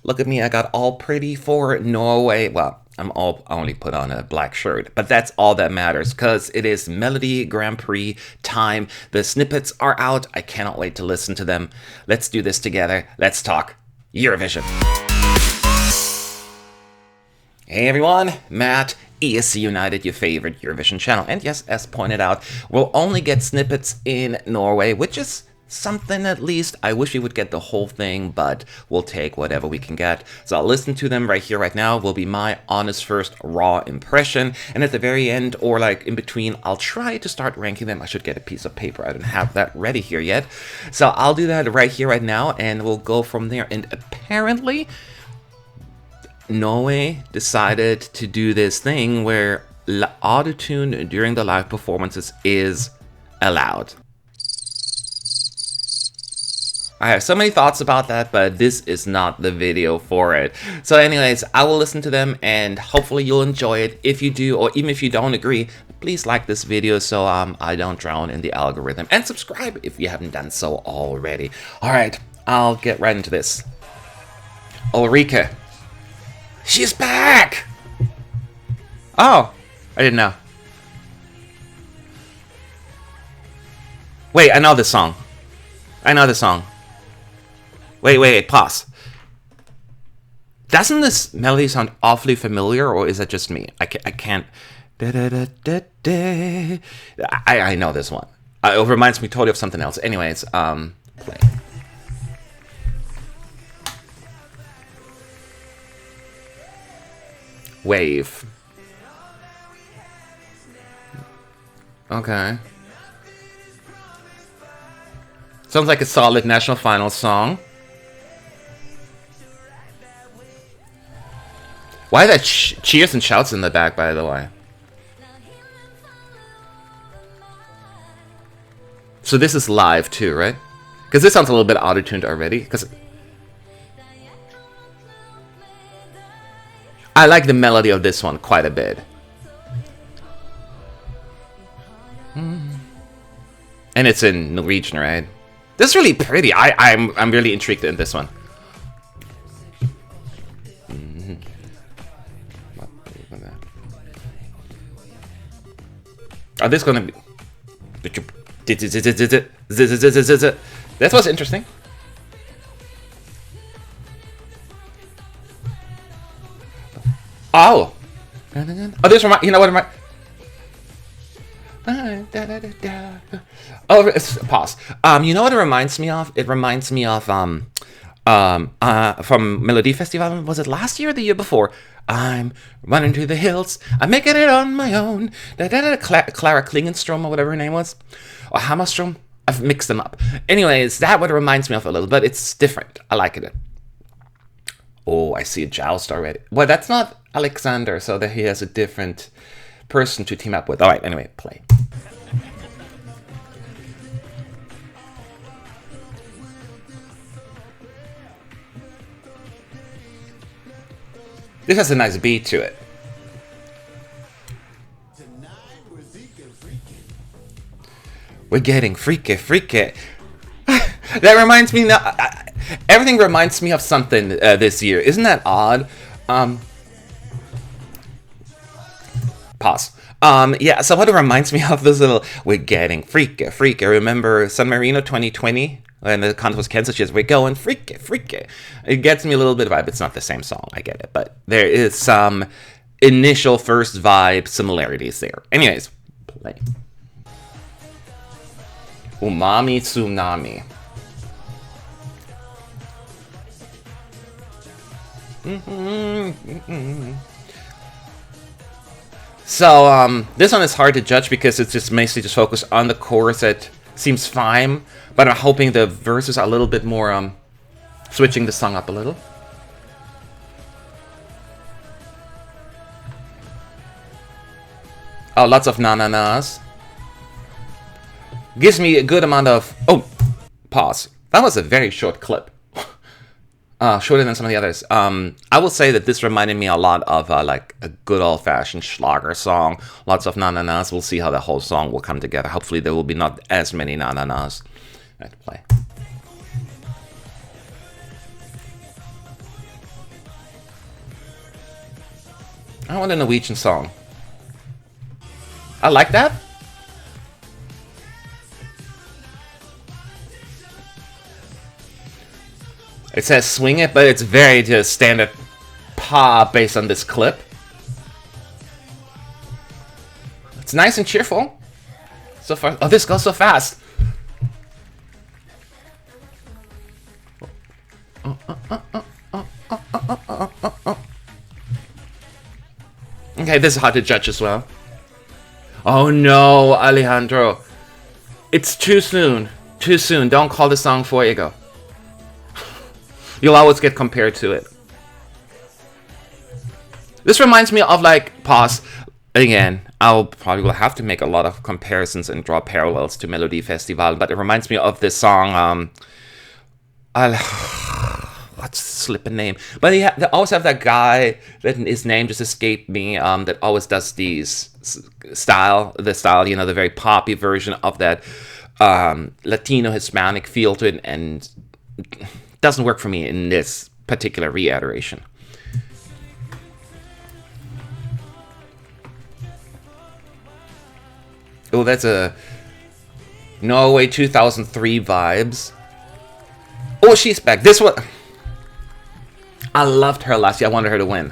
Look at me, I got all pretty for Norway. Well, I only put on a black shirt, but that's all that matters because it is Melodi Grand Prix time. The snippets are out. I cannot wait to listen to them. Let's do this together. Let's talk Eurovision. Hey everyone, Matt, ESC United, your favorite Eurovision channel. And yes, as pointed out, we'll only get snippets in Norway, which is something at least. I wish we would get the whole thing, but we'll take whatever we can get. So I'll listen to them right here, right now, will be my honest first raw impression. And at the very end, or like in between, I'll try to start ranking them. I should get a piece of paper. I don't have that ready here yet. So I'll do that right here, right now, and we'll go from there. And apparently, Norway decided to do this thing where autotune during the live performances is allowed. I have so many thoughts about that, but this is not the video for it. So anyways, I will listen to them and hopefully you'll enjoy it. If you do, or even if you don't agree, please like this video so I don't drown in the algorithm. And subscribe if you haven't done so already. Alright, I'll get right into this. Ulrike. She's back! Oh, I didn't know. Wait, I know this song. I know this song. Wait, pause. Doesn't this melody sound awfully familiar, or is that just me? I can't. I know this one. It reminds me totally of something else. Anyways, play. Wave. Okay. Sounds like a solid national finals song. Why are there cheers and shouts in the back, by the way? So this is live too, right? Because this sounds a little bit auto-tuned already. Because I like the melody of this one quite a bit. And it's in Norwegian, right? This is really pretty. I'm really intrigued in this one. Are this gonna be? That was interesting. Oh, this remind. You know what? Oh, pause. You know what it reminds me of? It reminds me of from Melodi Festival. Was it last year or the year before? I'm running to the hills. I'm making it on my own. Clara Klingenstrom or whatever her name was, or Hammerstrom. I've mixed them up. Anyways, that what it reminds me of a little, but it's different. I like it. Oh, I see a joust already. Well, that's not Alexander, so that he has a different person to team up with. All right. Anyway, play. This has a nice beat to it. We're getting freaky. That reminds me now. Everything reminds me of something this year. Isn't that odd? Pause. Yeah. So what it reminds me of this little. We're getting freaky. Remember San Marino 2020? When the contest was cancelled, she says, we're going freaky. It gets me a little bit of vibe. It's not the same song, I get it. But there is some initial first vibe similarities there. Anyways, play. Umami Tsunami. So, this one is hard to judge because it's just mostly just focused on the chorus that seems fine. But I'm hoping the verses are a little bit more, switching the song up a little. Oh, lots of na-na-nas. Gives me a good amount of... Oh, pause. That was a very short clip. Shorter than some of the others. I will say that this reminded me a lot of like a good old-fashioned Schlager song. Lots of na-na-nas. We'll see how the whole song will come together. Hopefully there will be not as many na-na-nas. Right, play. I want a Norwegian song. I like that. It says swing it, but it's very just standard pop based on this clip. It's nice and cheerful. So far. Oh, this goes so fast. Okay, this is hard to judge as well. Oh no, Alejandro. It's too soon. Too soon. Don't call the song Fuego. You'll always get compared to it. This reminds me of like, pause. Again, I'll probably will have to make a lot of comparisons and draw parallels to Melodi Festival, but it reminds me of this song, what's the slipping name? But they always have that guy that his name just escaped me, that always does these the style, you know, the very poppy version of that Latino Hispanic feel to it, and doesn't work for me in this particular reiteration. Oh, that's a Norway 2003 vibes. Oh, she's back. This one, I loved her last year. I wanted her to win.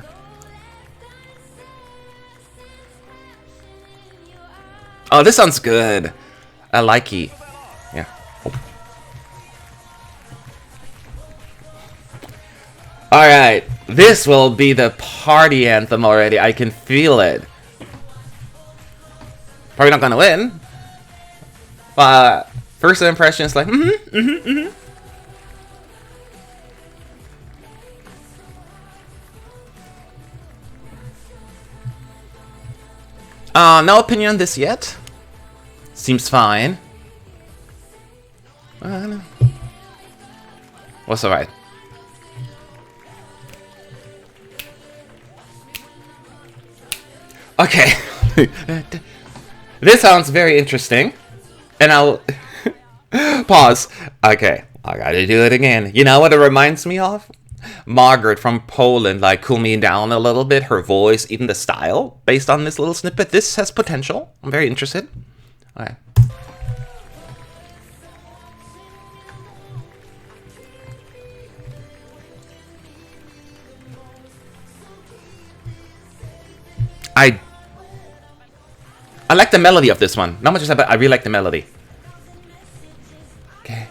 Oh, this sounds good. I like it. Yeah. Alright, this will be the party anthem already. I can feel it. Probably not gonna win. But first impression is like, no opinion on this yet. Seems fine. What's alright? Okay. This sounds very interesting. And I'll pause. Okay, I gotta do it again. You know what it reminds me of? Margaret from Poland, like, cool me down a little bit. Her voice, even the style, based on this little snippet. This has potential. I'm very interested. Alright. I like the melody of this one. Not much as that, but I really like the melody. Okay.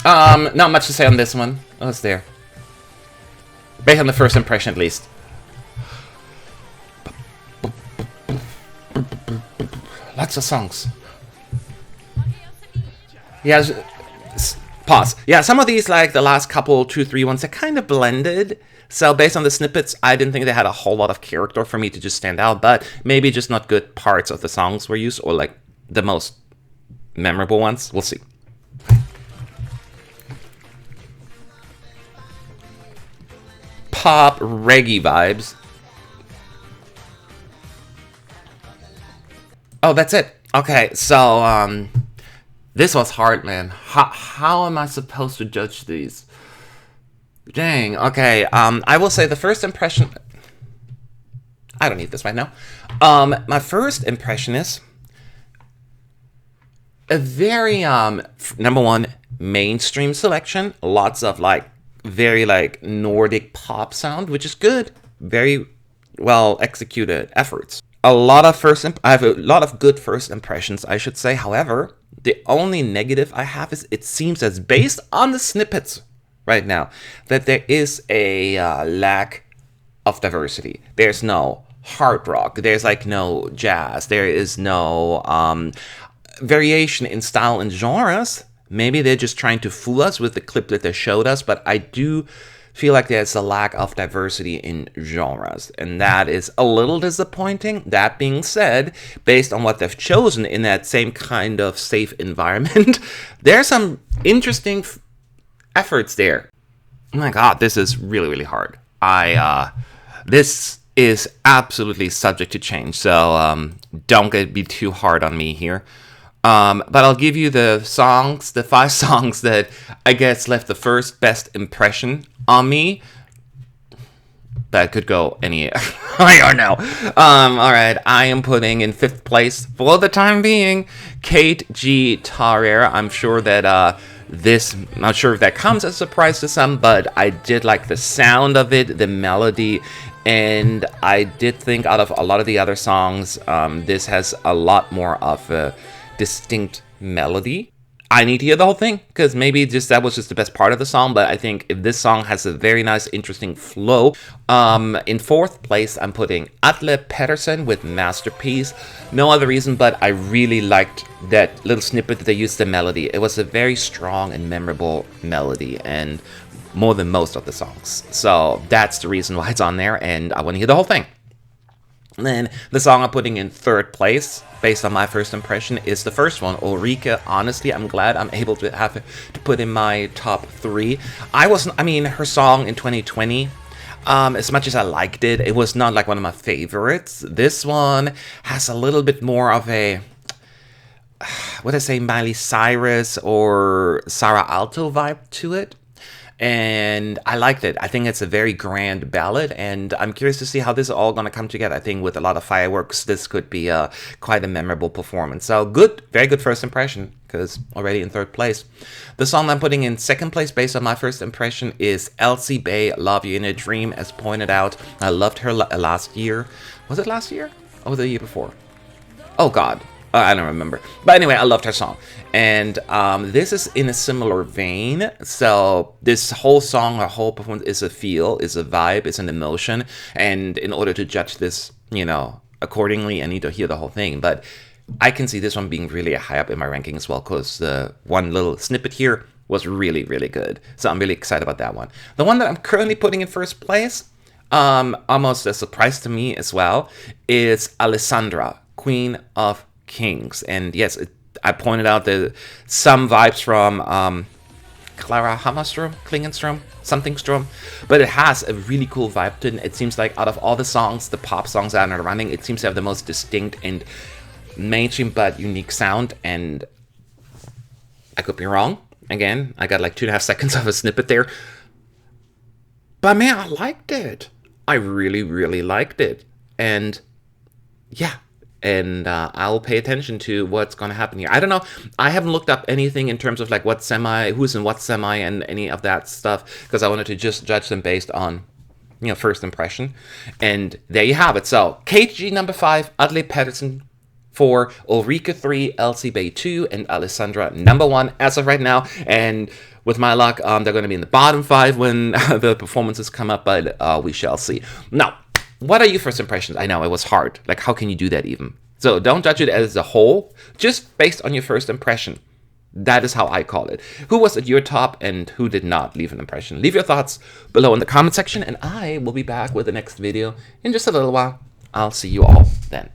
Not much to say on this one. Oh, it's there. Based on the first impression, at least. Lots of songs. Yeah, pause. Yeah, some of these, like the last couple, 2, 3 ones, they're kind of blended. So based on the snippets, I didn't think they had a whole lot of character for me to just stand out, but maybe just not good parts of the songs were used, or like the most memorable ones. We'll see. Pop reggae vibes. Oh, that's it. Okay, so this was hard, man. How am I supposed to judge these? Dang, okay, I will say the first impression... I don't need this right now. My first impression is a very, number one, mainstream selection. Lots of, like, very, like, Nordic pop sound, which is good. Very well executed efforts. I have a lot of good first impressions, I should say. However, the only negative I have is it seems as based on the snippets right now that there is a lack of diversity. There's no hard rock. There's like no jazz. There is no variation in style and genres. Maybe they're just trying to fool us with the clip that they showed us, but I do feel like there's a lack of diversity in genres, and that is a little disappointing. That being said, based on what they've chosen in that same kind of safe environment, there's some interesting efforts there. Oh my god, this is really, really hard. This is absolutely subject to change, so don't be too hard on me here. But I'll give you the songs, the 5 songs that I guess left the first best impression on me. That could go any. I don't know. All right, I am putting in 5th place for the time being Kate G. Tarrier. I'm sure that I'm not sure if that comes as a surprise to some, but I did like the sound of it, the melody, and I did think out of a lot of the other songs, this has a lot more of a distinct melody. I need to hear the whole thing, because maybe that was just the best part of the song, but I think if this song has a very nice, interesting flow. In 4th place, I'm putting Atle Pedersen with Masterpiece. No other reason, but I really liked that little snippet that they used the melody. It was a very strong and memorable melody, and more than most of the songs. So that's the reason why it's on there, and I want to hear the whole thing. And then the song I'm putting in 3rd place, based on my first impression, is the first one, Ulrike. Honestly, I'm glad I'm able to have it to put in my top 3. Her song in 2020, as much as I liked it, it was not like one of my favorites. This one has a little bit more of a, what I say, Miley Cyrus or Sarah Alto vibe to it. And I liked it. I think it's a very grand ballad, and I'm curious to see how this is all going to come together. I think with a lot of fireworks, this could be quite a memorable performance. So good, very good first impression, because already in 3rd place. The song I'm putting in 2nd place based on my first impression is Elsie Bay, Love You in a Dream, as pointed out. I loved her last year. Was it last year? Or the year before? Oh, God. I don't remember. But anyway, I loved her song. And this is in a similar vein. So this whole song, her whole performance is a feel, is a vibe, is an emotion. And in order to judge this, accordingly, I need to hear the whole thing. But I can see this one being really high up in my ranking as well, because the one little snippet here was really, really good. So I'm really excited about that one. The one that I'm currently putting in 1st place, almost a surprise to me as well, is Alessandra, Queen of Kings. And yes, I pointed out that some vibes from Clara Hammarström, Klingenström, somethingstrom, but it has a really cool vibe to it. It seems like out of all the songs, the pop songs that are running, it seems to have the most distinct and mainstream but unique sound. And I could be wrong. Again, I got like 2.5 seconds of a snippet there, but man, I liked it. I really, really liked it. And yeah, and I'll pay attention to what's going to happen here. I don't know. I haven't looked up anything in terms of like what semi, who's in what semi, and any of that stuff, because I wanted to just judge them based on, first impression. And there you have it. So KG number 5, Atle Pedersen 4, Ulrike 3, Elsie Bay 2, and Alessandra number 1 as of right now. And with my luck, they're going to be in the bottom 5 when the performances come up, but we shall see. Now, what are your first impressions? I know it was hard. Like, how can you do that even? So don't judge it as a whole, just based on your first impression. That is how I call it. Who was at your top and who did not leave an impression? Leave your thoughts below in the comment section, and I will be back with the next video in just a little while. I'll see you all then.